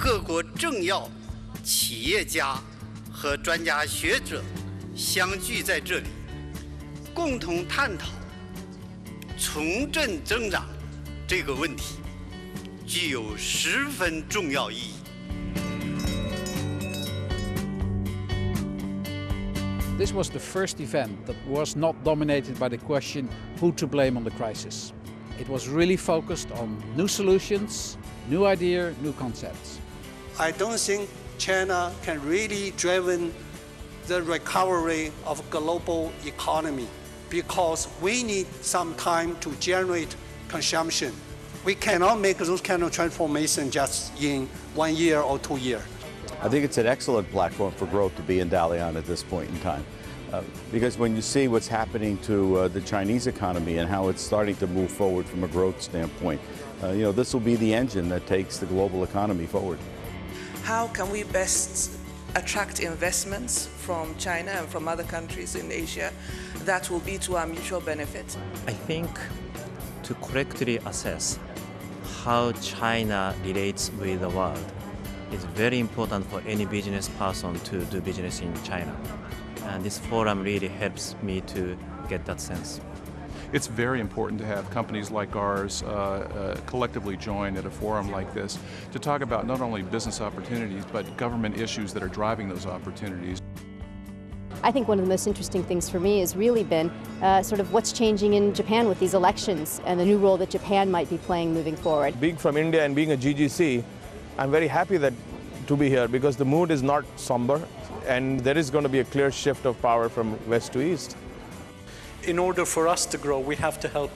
各国政要、企业家和专家学者相聚在这里，共同探讨重振增长这个问题，具有十分重要意义。This was the first event that was not dominated by the question who to blame on the crisis. It was really focused on new solutions, new ideas, new concepts. I don't think China can really drive the recovery of global economy because we need some time to generate consumption. We cannot make those kind of transformation just in 1 year or 2 years. I think it's an excellent platform for growth to be in Dalian at this point in time. Because when you see what's happening to the Chinese economy and how it's starting to move forward from a growth standpoint, this will be the engine that takes the global economy forward. How can we best attract investments from China and from other countries in Asia that will be to our mutual benefit? I think to correctly assess how China relates with the world is very important for any business person to do business in China. And this forum really helps me to get that sense. It's very important to have companies like ours collectively join at a forum like this to talk about not only business opportunities, but government issues that are driving those opportunities. I think one of the most interesting things for me has really been sort of what's changing in Japan with these elections and the new role that Japan might be playing moving forward. Being from India and being a GGC, I'm very happy to be here because the mood is not somber and there is going to be a clear shift of power from west to east. In order for us to grow, we have to help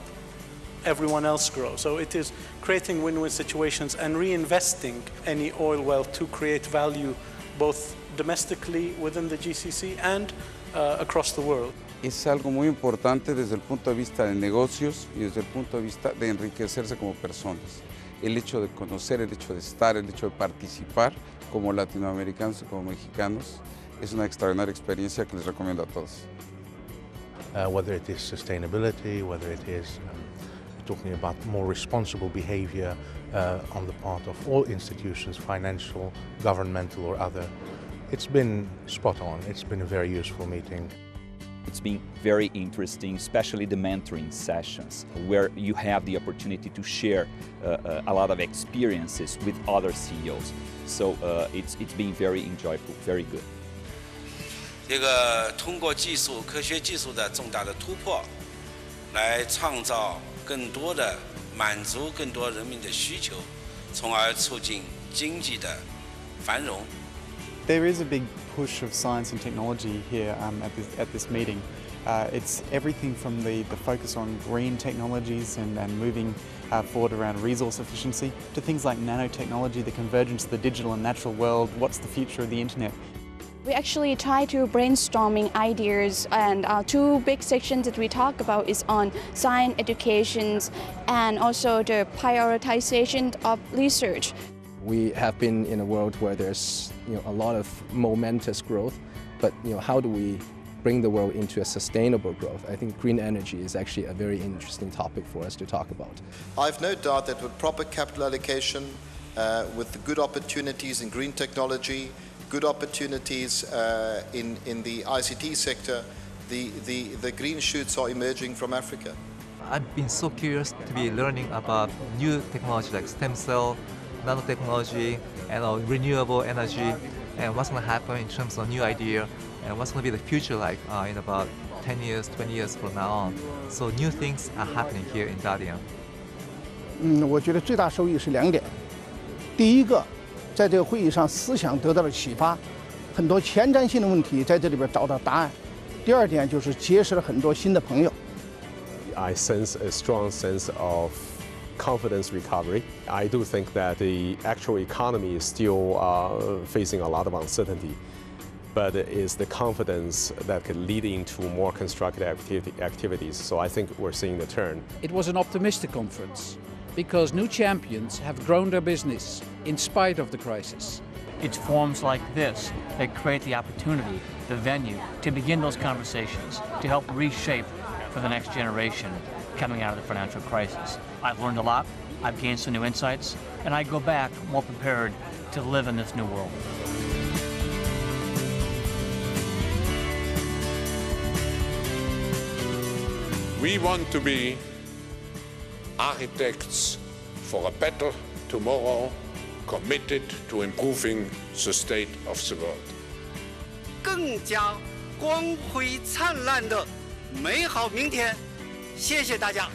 everyone else grow. So it is creating win-win situations and reinvesting any oil wealth to create value both domestically within the GCC and across the world. Es algo muy importante desde el punto de vista de negocios y desde el punto de vista de enriquecerse como personas. El hecho de conocer, el hecho de estar, el hecho de participar como latinoamericanos y como mexicanos es una extraordinaria experiencia que les recomiendo a todos. Whether it is sustainability, whether it is talking about more responsible behavior on the part of all institutions, financial, governmental or other. It's been spot on. It's been a very useful meeting. It's been very interesting, especially the mentoring sessions, where you have the opportunity to share a lot of experiences with other CEOs. So it's been very enjoyable, very good. 这个通过科学技术的重大的突破，来创造更多的满足更多人民的需求，从而促进经济的繁荣。 There is a big push of science and technology here at this meeting. It's everything from the focus on green technologies and moving forward around resource efficiency to things like nanotechnology, the convergence of the digital and natural world, what's the future of the internet. We actually try to brainstorming ideas, and two big sections that we talk about is on science education and also the prioritization of research. We have been in a world where there's a lot of momentous growth, but how do we bring the world into a sustainable growth? I think green energy is actually a very interesting topic for us to talk about. I've no doubt that with proper capital allocation, with the good opportunities in green technology, good opportunities in the ICT sector, the green shoots are emerging from Africa. I've been so curious to be learning about new technology like stem cell, nanotechnology, and renewable energy, and what's going to happen in terms of new idea, and what's going to be the future like in about 10 years, 20 years from now on. So new things are happening here in Dalian. 我觉得最大收益是2点。第一个，在这个会议上思想得到了启发，很多前瞻性的问题在这里边找到答案。第二点就是结识了很多新的朋友。I sense a strong sense of confidence recovery. I do think that the actual economy is still facing a lot of uncertainty, but it is the confidence that can lead into more constructive activities. So I think we're seeing the turn. It was an optimistic conference because new champions have grown their business in spite of the crisis. It's forums like this that create the opportunity, the venue, to begin those conversations, to help reshape for the next generation coming out of the financial crisis. I've learned a lot, I've gained some new insights, and I go back more prepared to live in this new world. We want to be architects for a better tomorrow, committed to improving the state of the world. 更加光辉灿烂的美好明天，谢谢大家。